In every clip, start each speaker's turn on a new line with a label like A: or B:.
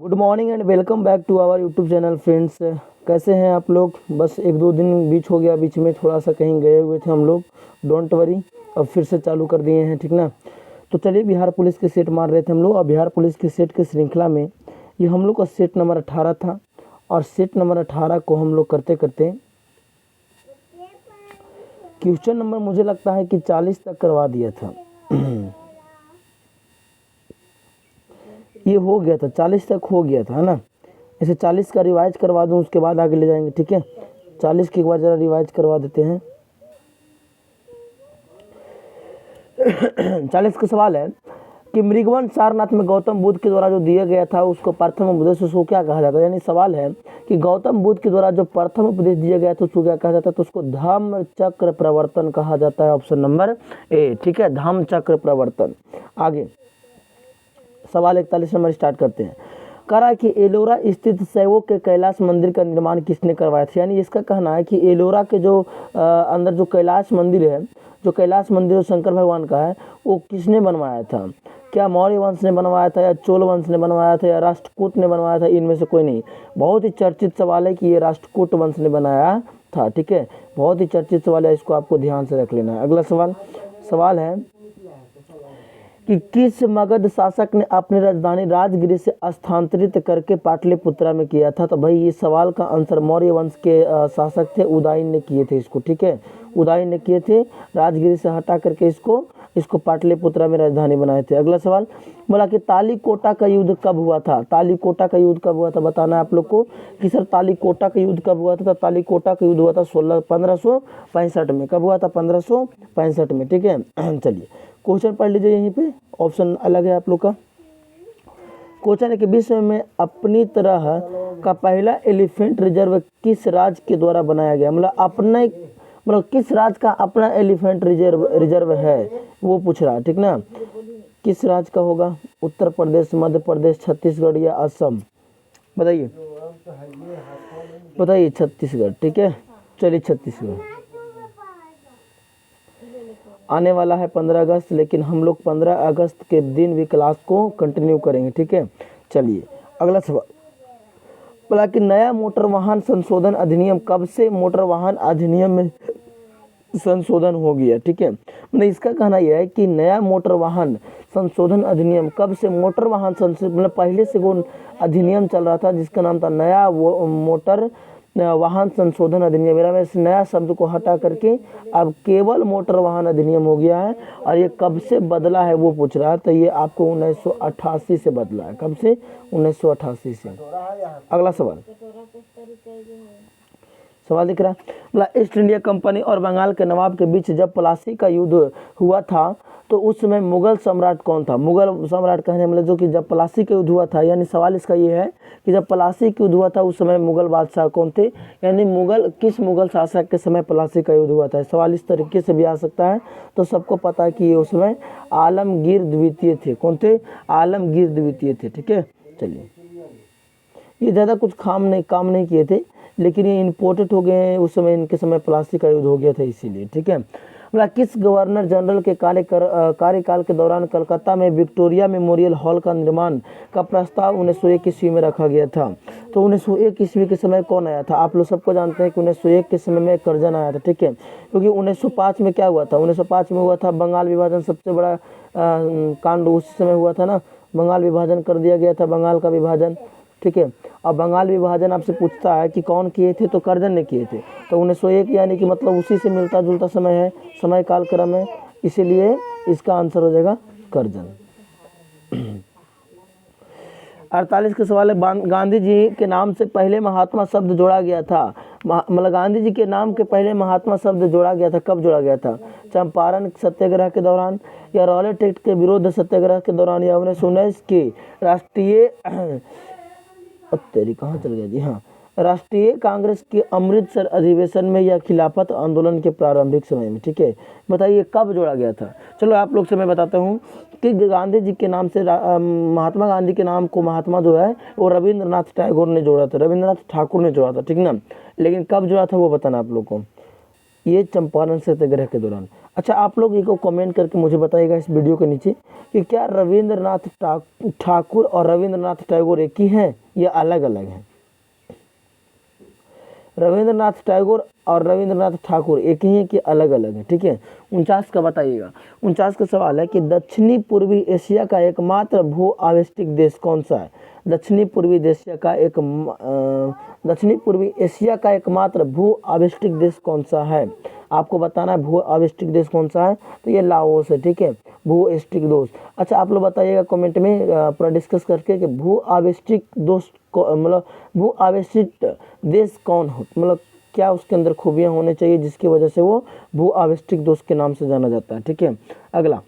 A: Good morning and welcome back to our YouTube channel friends. कैसे हैं आप लोग? बस एक दो दिन बीच हो गया, बीच में थोड़ा सा कहीं गए हुए थे हम लोग। डोंट वरी, अब फिर से चालू कर दिए हैं, ठीक ना। तो चलिए, बिहार पुलिस के सेट मार रहे थे हम लोग। और बिहार पुलिस के सेट की श्रृंखला में ये हम लोग का सेट नंबर 18 था। और सेट नंबर 18 को हम लोग करते करते क्वेश्चन नंबर मुझे लगता है कि 40 तक करवा दिया था। ये हो गया था, 40 तक हो गया था, है ना। इसे 40 का रिवाइज करवा दूं, उसके बाद आगे ले जाएंगे, ठीक है। 40 के एक बार ज़रा रिवाइज करवा देते हैं। 40 का सवाल है कि मृगवन सारनाथ में गौतम बुद्ध के द्वारा जो दिया गया था उसको प्रथम उपदेश उसको क्या कहा जाता है। यानी सवाल है कि गौतम बुद्ध के द्वारा जो प्रथम उपदेश दिया गया था उसको क्या कहा जाता है। तो उसको धम्म चक्र प्रवर्तन कहा जाता है। ऑप्शन नंबर ए, ठीक है, धम्म चक्र प्रवर्तन। आगे सवाल 41 नंबर स्टार्ट करते हैं। कह रहा है कि एलोरा स्थित शैवों के कैलाश मंदिर का निर्माण किसने करवाया था। यानी इसका कहना है कि एलोरा के जो अंदर जो कैलाश मंदिर है, जो कैलाश मंदिर जो शंकर भगवान का है, वो किसने बनवाया था। क्या मौर्य वंश ने बनवाया था, या चोल वंश ने बनवाया था, या राष्ट्रकूट ने बनवाया था। इनमें से कोई नहीं। बहुत ही चर्चित सवाल है कि ये राष्ट्रकूट वंश ने बनाया था, ठीक है। बहुत ही चर्चित सवाल है, इसको आपको ध्यान से रख लेना है। अगला सवाल है कि किस मगध शासक ने अपनी राजधानी राजगिरी से स्थानांतरित करके पाटलिपुत्रा में किया था। तो भाई ये सवाल का आंसर मौर्य वंश के शासक थे, उदयन ने किए थे इसको, ठीक है। उदयन ने किए थे, राजगिरी से हटा करके इसको पाटलिपुत्रा में राजधानी बनाए थे। अगला सवाल बोला कि तालीकोटा का युद्ध कब हुआ था। तालीकोटा का युद्ध कब हुआ था बताना है आप लोग को कि सर तालीकोटा का युद्ध कब हुआ था। तो तालीकोटा का युद्ध हुआ था 1565 में। कब हुआ था? 1565 में, ठीक है। चलिए क्वेश्चन पढ़ लीजिए, यहीं पे ऑप्शन अलग है आप लोग का। क्वेश्चन है कि विश्व में अपनी तरह का पहला एलिफेंट रिजर्व किस राज्य के द्वारा बनाया गया। मतलब किस राज्य का अपना एलिफेंट रिजर्व है वो पूछ रहा है, ठीक ना। किस राज्य का होगा? उत्तर प्रदेश, मध्य प्रदेश, छत्तीसगढ़ या असम? बताइए छत्तीसगढ़, ठीक है। चलिए छत्तीसगढ़ आने वाला है 15 अगस्त, लेकिन हम लोग 15 अगस्त के दिन भी क्लास को कंटिन्यू करेंगे, ठीक है। चलिए अगला सवाल बोला कि नया मोटर वाहन संशोधन अधिनियम कब से मोटर वाहन अधिनियम में संशोधन हो गया, ठीक है। मतलब इसका कहना यह है कि नया मोटर वाहन संशोधन अधिनियम कब से मोटर वाहन मतलब पहले से वो अधिनियम चल रहा था जिसका नाम था नया मोटर वाहन संशोधन अधिनियम। मेरा में इस नया शब्द को हटा करके अब केवल मोटर वाहन अधिनियम हो गया है। और ये कब से बदला है वो पूछ रहा है। तो ये आपको 1988 से बदला है। कब से? 1988 से। अगला सवाल दिख रहा है। मतलब ईस्ट इंडिया कंपनी और बंगाल के नवाब के बीच जब प्लासी का युद्ध हुआ था तो उस समय मुगल सम्राट कौन था। मुगल सम्राट कहने मतलब जो कि जब प्लासी का युद्ध हुआ था, यानी सवाल इसका ये है कि जब प्लासी का युद्ध हुआ था उस समय मुगल बादशाह कौन थे। यानी किस मुगल शासक के समय प्लासी का युद्ध हुआ था। सवाल इस तरीके से भी आ सकता है। तो सबको पता है कि ये उसमें आलमगीर द्वितीय थे। कौन थे? आलमगीर द्वितीय थे, ठीक है। चलिए, ये ज़्यादा कुछ काम नहीं किए थे, लेकिन ये इम्पोर्टेंट हो गए हैं। उस समय इनके समय प्लासी का युद्ध हो गया था, इसीलिए, ठीक है। मतलब किस गवर्नर जनरल के कार्यकाल के दौरान कलकत्ता में विक्टोरिया मेमोरियल हॉल का निर्माण का प्रस्ताव 1901 ईस्वी में रखा गया था। तो 1901 ईस्वी के समय कौन आया था? आप लोग सबको जानते हैं कि 1901 के समय में कर्जन आया था, ठीक है। क्योंकि 1905 में क्या हुआ था? 1905 में हुआ था बंगाल विभाजन, सबसे बड़ा कांड उस समय हुआ था ना। बंगाल विभाजन कर दिया गया था, बंगाल का विभाजन, ठीक है। अब बंगाल विभाजन आपसे पूछता है कि कौन किए थे, तो कर्जन ने किए थे। तो 1901 यानी कि मतलब उसी से मिलता जुलता समय है, समय काल क्रम है, इसीलिए इसका आंसर हो जाएगा कर्जन। 48 का सवाल है। गांधी जी के नाम से पहले महात्मा शब्द जोड़ा गया था। मतलब गांधी जी के नाम के पहले महात्मा शब्द जोड़ा गया था, कब जोड़ा गया था? चंपारण सत्याग्रह के दौरान, या रॉलेट एक्ट के विरोध सत्याग्रह के दौरान, या 1919 के राष्ट्रीय तेरी कहाँ चल गया जी, हाँ, राष्ट्रीय कांग्रेस के अमृतसर अधिवेशन में, या खिलाफत आंदोलन के प्रारंभिक समय में, ठीक है। बताइए कब जोड़ा गया था। चलो आप लोग से मैं बताता हूँ कि गांधी जी के नाम से महात्मा गांधी के नाम को महात्मा जो है वो रविंद्रनाथ टैगोर ने जोड़ा था, रविंद्रनाथ ठाकुर ने जोड़ा था, ठीक ना। लेकिन कब जोड़ा था वो बताना आप लोग को। ये चंपारण सत्याग्रह के दौरान। अच्छा, आप लोग एक कमेंट करके मुझे बताइएगा इस वीडियो के नीचे कि क्या रविंद्रनाथ ठाकुर और रविंद्रनाथ टैगोर एक ही हैं या अलग अलग हैं। रविंद्रनाथ टैगोर और रविंद्रनाथ ठाकुर एक ही हैं कि अलग अलग हैं, ठीक है। 49 का बताइएगा। 49 का सवाल है कि दक्षिणी पूर्वी एशिया का एकमात्र भू आवेष्टिक देश कौन सा है। दक्षिणी पूर्वी एशिया का एकमात्र भू आवेष्टिक देश कौन सा है, आपको बताना है। भू आवेष्टिक देश कौन सा है, तो ये लाओस है, ठीक है, भू आवेष्टिक देश। अच्छा, आप लोग बताइएगा कमेंट में पूरा डिस्कस करके कि भू आवेष्टिक देश मतलब भू आवेष्टित देश कौन हो, मतलब क्या उसके अंदर खूबियां होने चाहिए जिसकी वजह से वो भू आवेष्टिक देश के नाम से जाना जाता है, ठीक है। अगला,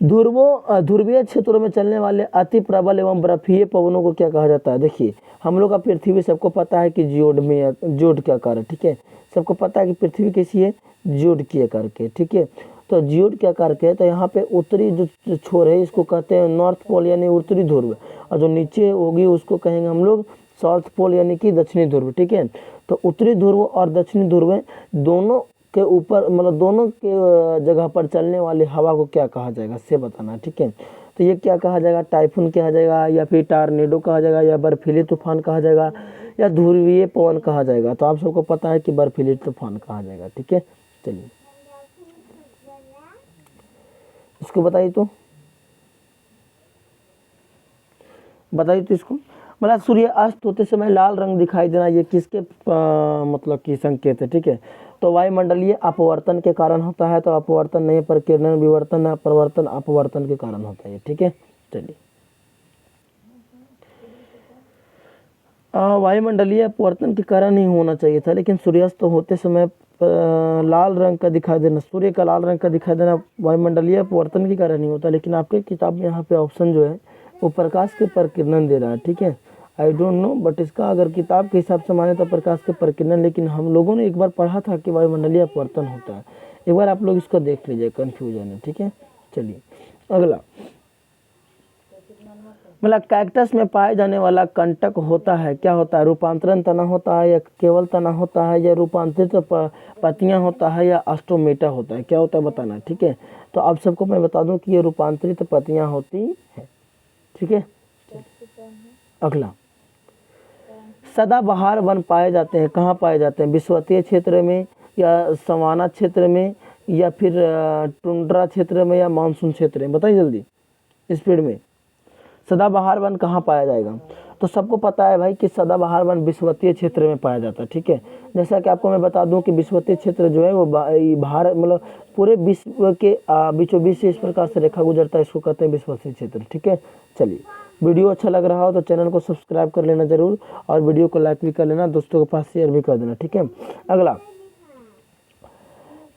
A: ध्रुवीय क्षेत्रों में चलने वाले अति प्रबल एवं बर्फीले पवनों को क्या कहा जाता है। देखिए, हम लोग का पृथ्वी सबको पता है कि जियोड के आकार है, ठीक है। सबको पता है कि पृथ्वी कैसी है, जियोड के आकार के, ठीक है। तो जियोड के आकार के, तो यहाँ पे उत्तरी जो छोर है इसको कहते हैं नॉर्थ पोल यानी उत्तरी ध्रुव, और जो नीचे होगी उसको कहेंगे हम लोग साउथ पोल यानी कि दक्षिणी ध्रुव, ठीक है। तो उत्तरी ध्रुव और दक्षिणी ध्रुव दोनों के ऊपर मतलब दोनों के जगह पर चलने वाली हवा को क्या कहा जाएगा, से बताना, ठीक है। तो ये क्या कहा जाएगा, टाइफून कहा जाएगा या फिर टार्नेडो कहा जाएगा या बर्फीली तूफान कहा जाएगा या ध्रुवीय पवन कहा जाएगा। तो आप सबको पता है कि बर्फीली तूफान कहा जाएगा, ठीक है। चलिए इसको बताइए तो इसको, मतलब सूर्य अस्त होते समय लाल रंग दिखाई देना, ये किसके मतलब की संकेत है, ठीक है। तो वायुमंडलीय अपवर्तन के कारण होता है। तो अपवर्तन नहीं, प्रकीर्णन विवर्तन अपवर्तन अपवर्तन के कारण होता है, ठीक है। चलिए, वायुमंडलीय अपवर्तन के कारण ही होना चाहिए था, लेकिन सूर्यास्त होते समय लाल रंग का दिखाई देना, सूर्य का लाल रंग का दिखाई देना वायुमंडलीय अपवर्तन के कारण नहीं होता। लेकिन आपके किताब में यहाँ पे ऑप्शन जो है वो प्रकाश के प्रकीर्णन दे रहा है, ठीक है। आई डोंट नो, बट इसका अगर किताब के हिसाब से माने तो प्रकाश के प्रकीर्णन, लेकिन हम लोगों ने एक बार पढ़ा था कि वायुमंडलीय अपवर्तन होता है। एक बार आप लोग इसको देख लीजिए, कन्फ्यूजन है, ठीक है। चलिए अगला, मतलब कैक्टस में पाए जाने वाला कंटक होता है, क्या होता है, रूपांतरण तना होता है या केवल तना होता है या रूपांतरित पत्तियां होता है या अस्टोमेटा होता है, क्या होता है बताना, ठीक है। तो आप सबको मैं बता दूं कि ये रूपांतरित पत्तियां होती है, ठीक है। अगला, सदाबहार वन पाए जाते हैं, कहाँ पाए जाते हैं, विषुवतीय क्षेत्र में या सवाना क्षेत्र में या फिर टुंड्रा क्षेत्र में या मानसून क्षेत्र में, बताइए जल्दी स्पीड में। सदाबहार वन कहाँ पाया जाएगा, तो सबको पता है भाई कि सदाबहार वन विषुवतीय क्षेत्र में पाया जाता है, ठीक है। जैसा कि आपको मैं बता दूं कि विषुवतीय क्षेत्र जो है वो भारत मतलब पूरे विश्व के बीचों बीच से इस प्रकार से रेखा गुजरता है, इसको कहते हैं विषुवतीय क्षेत्र, ठीक है। चलिए, वीडियो अच्छा लग रहा हो तो चैनल को सब्सक्राइब कर लेना जरूर, और वीडियो को लाइक भी कर लेना, दोस्तों के पास शेयर भी कर देना, ठीक है। अगला,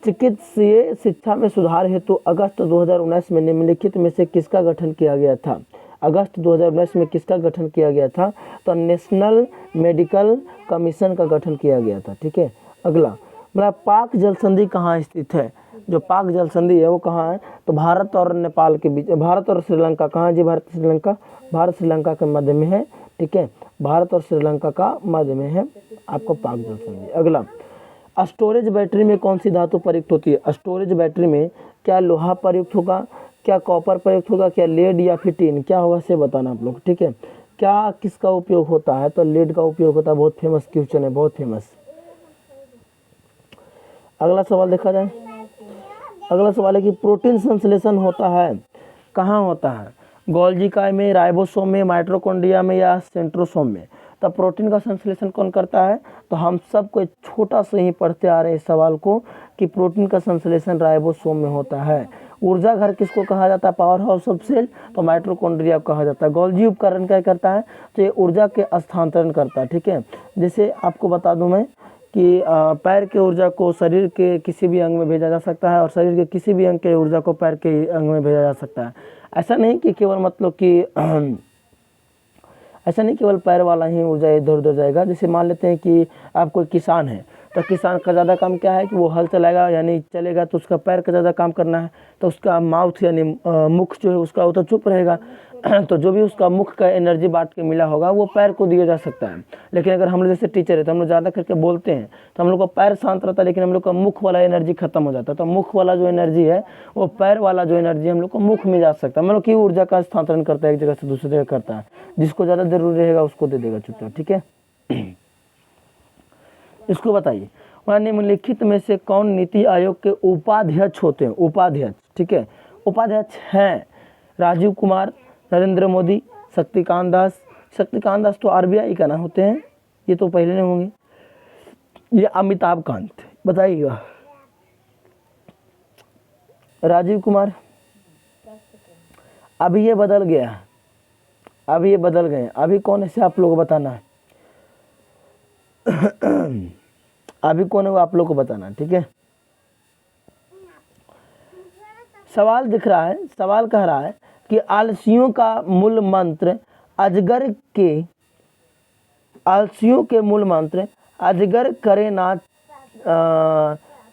A: चिकित्सीय शिक्षा में सुधार हेतु अगस्त 2019 में निम्नलिखित में से किसका गठन किया गया था। अगस्त 2019 में किसका गठन किया गया था, तो नेशनल मेडिकल कमीशन का गठन किया गया था, ठीक है। अगला, मतलब पाक जल संधि कहाँ स्थित है, जो पाक जल संधि है वो कहाँ है, तो भारत और नेपाल के बीच, भारत और श्रीलंका कहाँ है जी, भारत श्रीलंका के मध्य में है, ठीक है। भारत और श्रीलंका का मध्य में है आपको पाक जल संधि। अगला, स्टोरेज बैटरी में कौन सी धातु प्रयुक्त होती है। स्टोरेज बैटरी में क्या लोहा प्रयुक्त होगा, क्या कॉपर प्रयुक्त होगा, क्या लेड या फिर टीन, क्या होगा से बताना आप लोग, ठीक है। क्या किसका उपयोग होता है, तो लेड का उपयोग होता है, बहुत फेमस क्वेश्चन है, बहुत फेमस। अगला सवाल देखा जाए, अगला सवाल है कि प्रोटीन संश्लेषण होता है कहाँ होता है, गोल्गी काय में, राइबोसोम में, माइटोकॉन्ड्रिया में या सेंट्रोसोम में। तो प्रोटीन का संश्लेषण कौन करता है, तो हम सब को छोटा से ही पढ़ते आ रहे हैं इस सवाल को कि प्रोटीन का संश्लेषण राइबोसोम में होता है। ऊर्जा घर किसको कहा जाता है, पावर हाउस ऑफ सेल, तो माइटोकॉन्ड्रिया कहा जाता है। गोल्गी उपकरण क्या करता है, तो ये ऊर्जा के स्थानांतरण करता है, ठीक है। जैसे आपको बता दूं मैं कि पैर के ऊर्जा को शरीर के किसी भी अंग में भेजा जा सकता है और शरीर के किसी भी अंग के ऊर्जा को पैर के अंग में भेजा जा सकता है। ऐसा नहीं कि केवल मतलब कि ऐसा नहीं केवल पैर वाला ही ऊर्जा इधर उधर जाएगा। जैसे मान लेते हैं कि आप कोई किसान है, तो किसान का ज़्यादा काम क्या है कि वो हल चलाएगा यानी चलेगा, तो उसका पैर का ज़्यादा काम करना है, तो उसका माउथ यानी मुख जो है उसका वो तो चुप रहेगा तो जो भी उसका मुख का एनर्जी बांट के मिला होगा वो पैर को दिया जा सकता है। लेकिन अगर हम लोग जैसे टीचर है तो हम लोग ज़्यादा करके बोलते हैं तो हम लोग का पैर शांत रहता है, लेकिन हम लोग का मुख वाला एनर्जी खत्म हो जाता है। तो मुख वाला जो एनर्जी है वो पैर वाला जो एनर्जी हम लोग को मुख में जा सकता है, मतलब कि ऊर्जा का स्थानांतरण करता है, एक जगह से दूसरी जगह करता है। जिसको ज़्यादा जरूरी रहेगा उसको दे देगा चुपचाप, ठीक है। इसको बताइए, निम्नलिखित में से कौन नीति आयोग के उपाध्यक्ष होते हैं? उपाध्यक्ष, ठीक है। उपाध्यक्ष हैं राजीव कुमार, नरेंद्र मोदी, शक्तिकांत दास। शक्तिकांत दास तो आरबीआई का ना होते हैं, ये तो पहले नहीं होंगे। ये अमिताभ कांत, बताइएगा। राजीव कुमार, अभी ये बदल गया, अभी ये बदल गए। अभी कौन है से आप लोगों को बताना है। अभी कौन है वो आप लोग को बताना, ठीक है। सवाल दिख रहा है, सवाल कह रहा है कि आलसियों का मूल मंत्र अजगर के, आलसियों के मूल मंत्र अजगर करे ना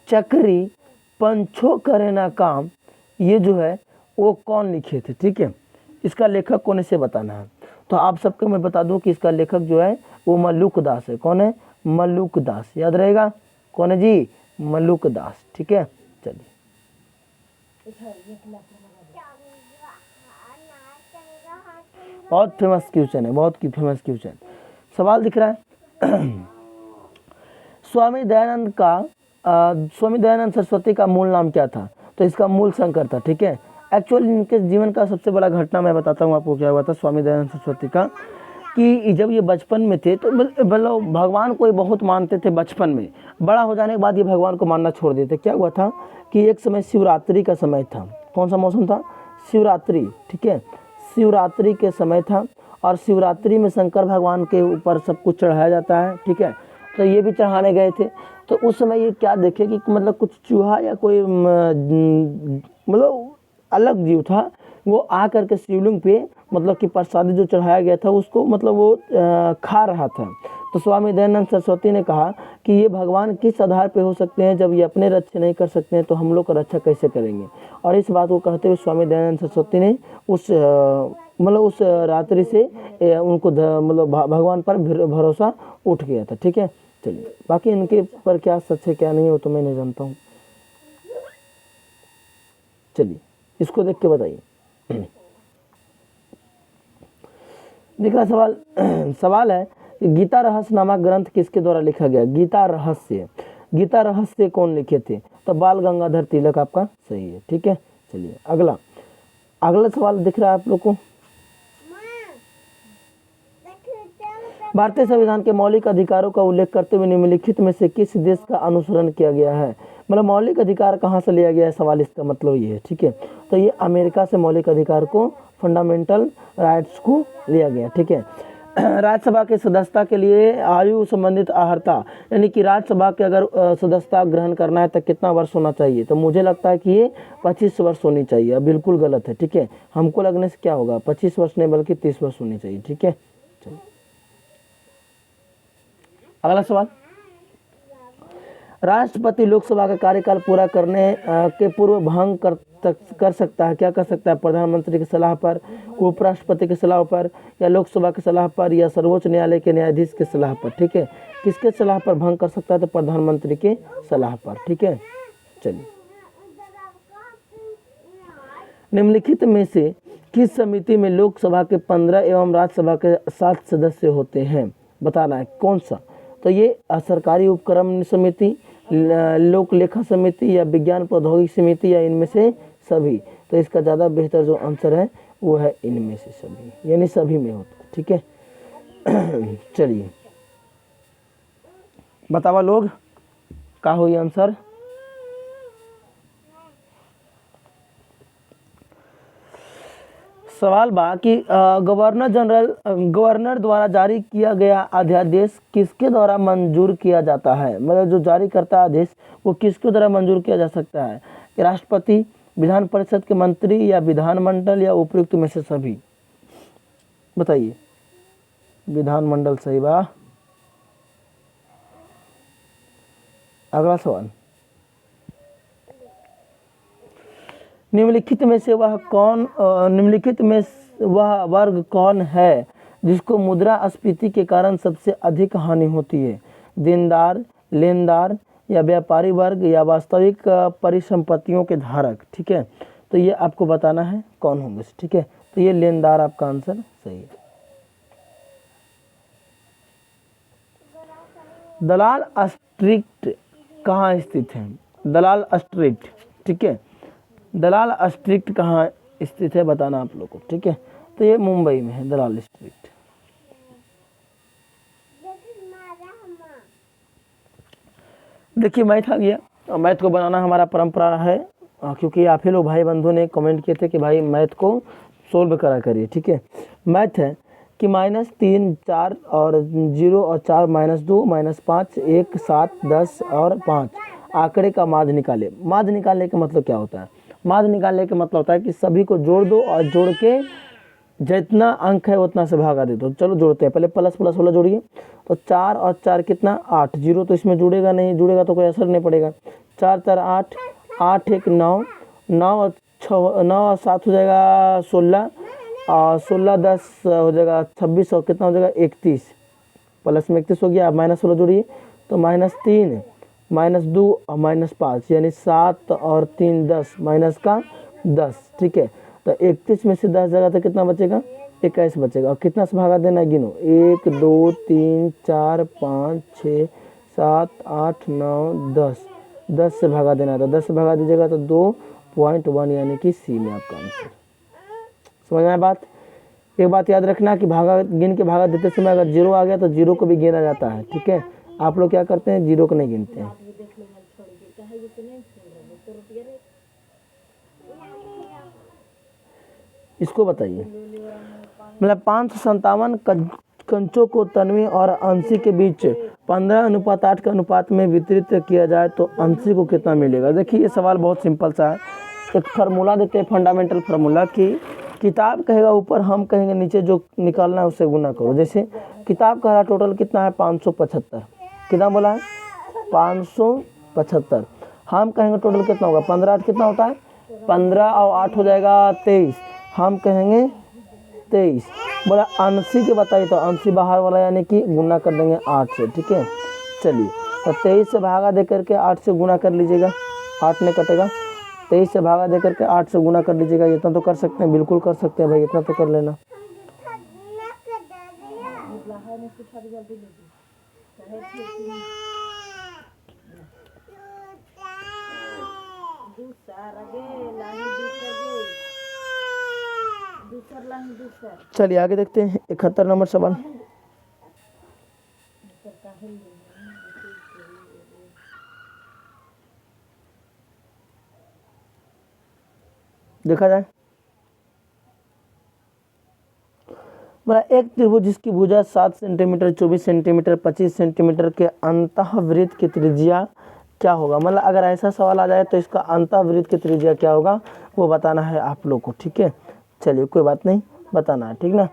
A: चक्री, पंछो करे ना काम, ये जो है वो कौन लिखे थे, ठीक है। इसका लेखक कौन है से बताना है। तो आप सबको मैं बता दूं कि इसका लेखक जो है वो मल्लुक दास है। कौन है? मल्लुक दास, याद रहेगा। कौन है जी? मल्लुक दास, ठीक है। चलिए, बहुत फेमस क्वेश्चन है, बहुत फेमस क्वेश्चन। सवाल दिख रहा है। स्वामी दयानंद का स्वामी दयानंद सरस्वती का मूल नाम क्या था? तो इसका मूल शंकर था, ठीक है। एक्चुअली इनके जीवन का सबसे बड़ा घटना मैं बताता हूँ आपको क्या हुआ था स्वामी दयानंद सरस्वती का, कि जब ये बचपन में थे तो मतलब भगवान को ये बहुत मानते थे बचपन में। बड़ा हो जाने के बाद ये भगवान को मानना छोड़ देते। क्या हुआ था कि एक समय शिवरात्रि का समय था। कौन सा मौसम था? शिवरात्रि, ठीक है। शिवरात्रि के समय था और शिवरात्रि में शंकर भगवान के ऊपर सब कुछ चढ़ाया जाता है, ठीक है। तो ये भी चढ़ाने गए थे। तो उस समय ये क्या देखे कि मतलब कुछ चूहा या कोई मतलब अलग जीव था, वो आ करके शिवलिंग पे मतलब कि प्रसादी जो चढ़ाया गया था उसको मतलब वो खा रहा था। तो स्वामी दयानंद सरस्वती ने कहा कि ये भगवान किस आधार पे हो सकते हैं, जब ये अपने रक्षा नहीं कर सकते हैं तो हम लोग का रक्षा कैसे करेंगे। और इस बात को कहते हुए स्वामी दयानंद सरस्वती ने उस मतलब उस रात्रि से उनको मतलब भगवान पर भरोसा उठ गया था, ठीक है। चलिए, बाकी इनके पर क्या सच है क्या नहीं हो तो मैं नहीं जानता हूँ। चलिए, इसको देख के बताइए। दिख रहा सवाल? सवाल है कि गीता रहस्य नामक ग्रंथ किसके द्वारा लिखा गया? गीता रहस्य, गीता रहस्य कौन लिखे थे? तो बाल गंगाधर तिलक आपका सही है, ठीक है। चलिए, अगला सवाल दिख रहा है आप लोग को। भारतीय संविधान के मौलिक अधिकारों का उल्लेख करते हुए निम्नलिखित में से किस देश का अनुसरण किया गया है? मतलब मौलिक अधिकार कहाँ से लिया गया है, सवाल इसका मतलब ये है, ठीक है। तो ये अमेरिका से मौलिक अधिकार को, फंडामेंटल राइट्स को लिया गया, ठीक है। राज्यसभा के सदस्यता के लिए आयु संबंधित अर्हता, यानी कि राज्यसभा के अगर सदस्यता ग्रहण करना है तो कितना वर्ष होना चाहिए? तो मुझे लगता है कि ये 25 वर्ष होनी चाहिए। अब बिल्कुल गलत है, ठीक है। हमको लगने से क्या होगा, 25 वर्ष नहीं बल्कि 30 वर्ष होनी चाहिए, ठीक है। चलिए, अगला सवाल, राष्ट्रपति लोकसभा का कार्यकाल पूरा करने के पूर्व भंग कर सकता है, क्या कर सकता है? प्रधानमंत्री की सलाह पर, उपराष्ट्रपति की सलाह पर, या लोकसभा की सलाह पर, या सर्वोच्च न्यायालय के न्यायाधीश की सलाह पर, ठीक है। किसके सलाह पर भंग कर सकता है? तो प्रधानमंत्री के सलाह पर, ठीक है। चलिए, निम्नलिखित में से किस समिति में लोकसभा के 15 एवं राज्यसभा के 7 सदस्य होते हैं? बताना है कौन सा। तो ये सरकारी उपक्रम समिति, लोक लेखा समिति, या विज्ञान प्रौद्योगिकी समिति, या इनमें से सभी। तो इसका ज़्यादा बेहतर जो आंसर है वो है इनमें से सभी, यानी सभी में होता है, ठीक है। चलिए, बतावा लोग का हुई आंसर। सवाल बा कि गवर्नर द्वारा जारी किया गया अध्यादेश किसके द्वारा मंजूर किया जाता है? मतलब जो जारी करता है आदेश वो किसके द्वारा मंजूर किया जा सकता है? राष्ट्रपति, विधान परिषद के मंत्री, या विधानमंडल, या उपयुक्त में से सभी? बताइए। विधानमंडल सही बा। अगला सवाल, निम्नलिखित में से वह वर्ग कौन है जिसको मुद्रास्फीति के कारण सबसे अधिक हानि होती है? देनदार, लेनदार या व्यापारी वर्ग या वास्तविक परिसंपत्तियों के धारक। ठीक है, तो ये आपको बताना है कौन होंगे। ठीक है, तो ये लेनदार आपका आंसर सही है। दलाल स्ट्रीट कहाँ स्थित है? दलाल स्ट्रीट, ठीक है, दलाल स्ट्रीट कहाँ स्थित है बताना आप लोग को। ठीक है, तो ये मुंबई में है दलाल स्ट्रीट। देखिए मैथ आ गया, और मैथ को बनाना हमारा परंपरा है, क्योंकि आप ही लोग भाई बंधु ने कमेंट किए थे कि भाई मैथ को सोल्व करा करिए। ठीक है, मैथ है कि -3, 4 और 0 और 4 -2 -5 1 7 10 और 5 आंकड़े का माध्य निकाले। माध्य निकालने का मतलब क्या होता है? माध्य निकालने का मतलब होता है कि सभी को जोड़ दो और जोड़ के जितना अंक है उतना से भागा दे दो। चलो जोड़ते हैं, पहले प्लस प्लस वाला जोड़िए। तो 4 और 4 कितना 8, 0 तो इसमें जुड़ेगा नहीं, जुड़ेगा तो कोई असर नहीं पड़ेगा। 4 4 8, 8 1 9, 9 और 6 9 और 7 हो जाएगा 16, और 16 10 हो जाएगा 26, और कितना हो जाएगा 31, प्लस में 31 हो गया। अब माइनस वाला जोड़िए, तो -3 -2 और -5 यानी 7 और 3 10, माइनस का 10। ठीक है, तो 31 में से 10 जगह तो कितना बचेगा? 21 बचेगा। और कितना से भागा देना है गिनो, 1 2 3 4 5 6 7 8 9 10, 10 से भागा देना है। तो 10 से भागा दीजिएगा तो 2.1 यानी कि सी में आपका आंसर। समझ में आया बात? एक बात याद रखना कि भागा गिन के भागा देते समय अगर 0 आ गया तो 0 को भी गिना जाता है। ठीक है, आप लोग क्या करते हैं, 0 को नहीं गिनते हैं। इसको बताइए, मतलब 557 कंचों को तन्वी और अंशी के बीच 15:8 के अनुपात में वितरित किया जाए तो अंशी को कितना मिलेगा? देखिए ये सवाल बहुत सिंपल सा है। एक फार्मूला देते हैं, फंडामेंटल फार्मूला कि किताब कहेगा ऊपर, हम कहेंगे नीचे, जो निकालना है उससे गुना करो। जैसे किताब का टोटल कितना है 575, कितना बोला है 575, हम कहेंगे टोटल कितना होगा 15 8 कितना होता है 15 और 8 हो जाएगा 23, हम कहेंगे 23। बोला अंशी के बताइए, तो अंशी बाहर वाला यानी कि गुना कर देंगे 8 से। ठीक है, चलिए तो 23 से भागा दे करके 8 से गुना कर लीजिएगा, 8 नहीं कटेगा। 23 से भागा दे करके 8 से गुना कर लीजिएगा। इतना तो कर सकते हैं, बिल्कुल कर सकते हैं भाई, इतना तो कर लेना। चलिए आगे देखते हैं 71 नंबर सवाल। देखा जाए, एक त्रिभुज जिसकी भुजा 7 सेंटीमीटर 24 सेंटीमीटर 25 सेंटीमीटर के अंतःवृत्त की त्रिज्या क्या होगा? मतलब अगर ऐसा सवाल आ जाए तो इसका अंतःवृत्त की त्रिज्या क्या होगा वो बताना है आप लोग को। ठीक है, चलिए कोई बात नहीं, बताना है। ठीक ना,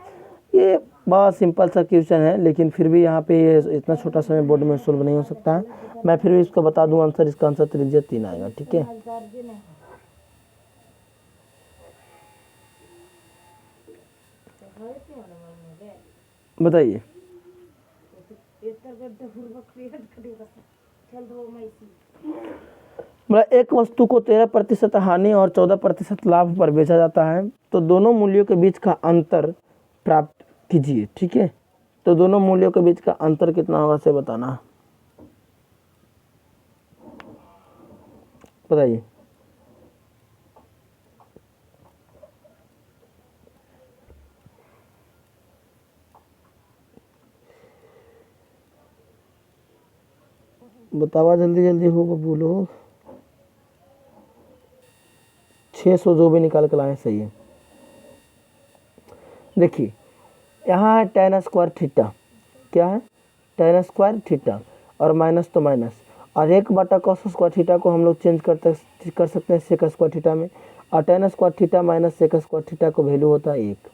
A: ये बहुत सिंपल सा क्वेश्चन है, लेकिन फिर भी यहाँ पे ये इतना छोटा समय बोर्ड में सोल्व नहीं हो सकता है। मैं फिर भी इसको बता दूँ आंसर, इसका आंसर त्रिज्या 3 आएगा। ठीक है, बताइए। एक वस्तु को 13% हानि और 14% लाभ पर बेचा जाता है, तो दोनों मूल्यों के बीच का अंतर प्राप्त कीजिए। ठीक है, तो दोनों मूल्यों के बीच का अंतर कितना होगा से बताना, बताइए। बतावा जल्दी जल्दी हो बोलो। 600 जो भी निकाल कर लाए सही है। देखिए यहाँ है tan स्क्वायर थीटा, क्या है tan स्क्वायर थीटा, और माइनस तो माइनस, और 1/cos स्क्वायर थीटा को हम लोग चेंज कर सकते हैं सेक स्क्वायर थीटा में, और tan square theta minus sec square theta को वैल्यू होता है 1।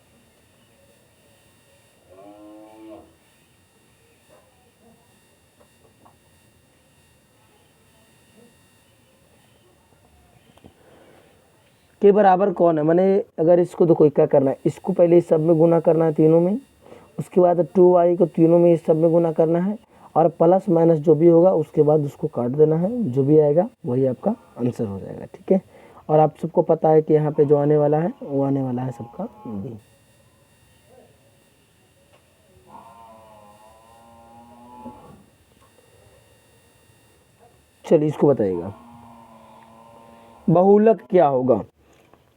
A: के बराबर कौन है, मैंने अगर इसको देखो क्या करना है, इसको पहले इस सब में गुना करना है तीनों में, उसके बाद 2y को तीनों में इस सब में गुना करना है और प्लस माइनस जो भी होगा उसके बाद उसको काट देना है, जो भी आएगा वही आपका आंसर हो जाएगा। ठीक है, और आप सबको पता है कि यहाँ पे जो आने वाला है वो आने वाला है सबका b। चलिए इसको बताइएगा बहुलक क्या होगा।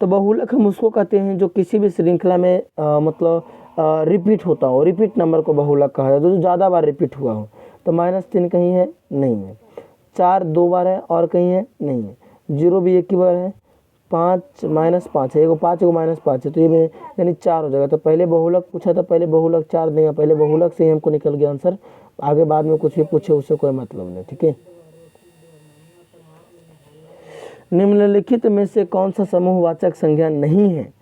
A: तो बहुलक हम उसको कहते हैं जो किसी भी श्रृंखला में मतलब रिपीट होता हो, रिपीट नंबर को बहुलक कहा जाता है, जो ज़्यादा बार रिपीट हुआ हो। तो -3 कहीं है नहीं है, 4 2 बार है और कहीं है नहीं है, 0 भी एक ही बार है, 5 -5 है, एगो 5 एगो -5 है, तो ये यानी 4 हो जाएगा। तो पहले बहुलक पूछा था, पहले बहुलक 4 देंगे, पहले बहुलक से ही हमको निकल गया आंसर, आगे बाद में कुछ भी पूछे उससे कोई मतलब नहीं। ठीक है, निम्नलिखित में से कौन सा समूहवाचक संज्ञा नहीं है।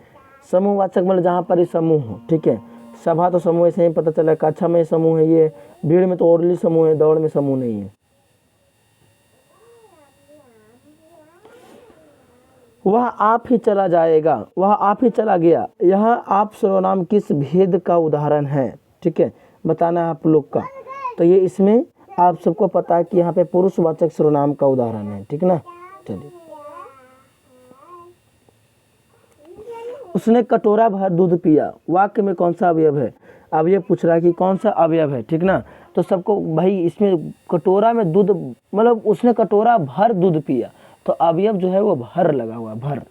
A: समूहवाचक मतलब जहाँ पर ही समूह हो। ठीक है, सभा तो समूह ऐसे ही पता चला, कक्षा में समूह है, ये भीड़ में तो ओरली समूह है, दौड़ में समूह नहीं है। वह आप ही चला जाएगा, वह आप ही चला गया, यह आप सर्वनाम किस भेद का उदाहरण है। ठीक है, बताना है आप लोग का। तो ये इसमें आप सबको पता है कि यहाँ पे पुरुषवाचक सर्वनाम का उदाहरण है। ठीक ना, चलिए। उसने कटोरा भर दूध पिया, वाक्य में कौन सा अवयव है। अब ये पूछ रहा है कि कौन सा अवयव है। ठीक ना, तो सबको भाई इसमें कटोरा में दूध मतलब उसने कटोरा भर दूध पिया, तो अवयव जो है वो भर लगा हुआ, भर।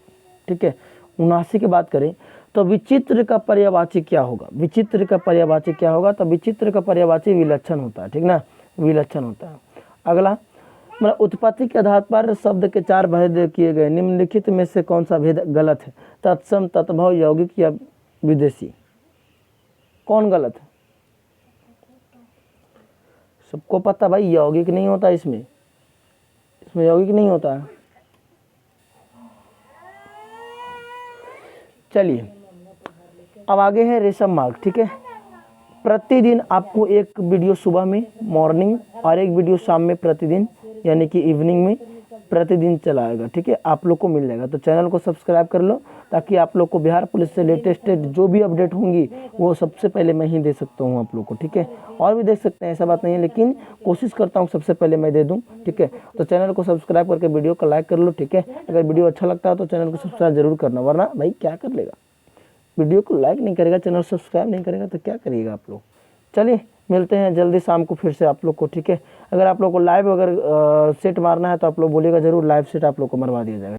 A: ठीक है, 79 की बात करें तो विचित्र का पर्यायवाची क्या होगा। विचित्र का पर्यायवाची क्या होगा, तो विचित्र का पर्यायवाची विलक्षण होता है। ठीक ना, विलक्षण होता है। अगला मतलब उत्पत्ति के आधार पर शब्द के 4 भेद किए गए, निम्नलिखित में से कौन सा भेद गलत है। तत्सम, तत्भव, यौगिक या विदेशी, कौन गलत है। सबको पता भाई यौगिक नहीं होता, इसमें यौगिक नहीं होता है। चलिए अब आगे है रेशम मार्ग। ठीक है, प्रतिदिन आपको एक वीडियो सुबह में मॉर्निंग और एक वीडियो शाम में प्रतिदिन यानी कि इवनिंग में प्रतिदिन चलाएगा। ठीक है, आप लोग को मिल जाएगा। तो चैनल को सब्सक्राइब कर लो ताकि आप लोग को बिहार पुलिस से लेटेस्ट जो भी अपडेट होंगी वो सबसे पहले मैं ही दे सकता हूँ आप लोग को। ठीक है, और भी देख सकते हैं, ऐसा बात नहीं है, लेकिन कोशिश करता हूँ सबसे पहले मैं दे दूँ। ठीक है, तो चैनल को सब्सक्राइब करके वीडियो को लाइक कर लो। ठीक है, अगर वीडियो अच्छा लगता है तो चैनल को सब्सक्राइब जरूर करना, वरना भाई क्या कर लेगा, वीडियो को लाइक नहीं करेगा, चैनल सब्सक्राइब नहीं करेगा तो क्या करिएगा आप लोग। चलिए मिलते हैं जल्दी शाम को फिर से आप लोग को। ठीक है, अगर आप लोग को लाइव अगर सेट मारना है तो आप लोग बोलिएगा, जरूर लाइव सेट आप लोग को मरवा दिया जाएगा।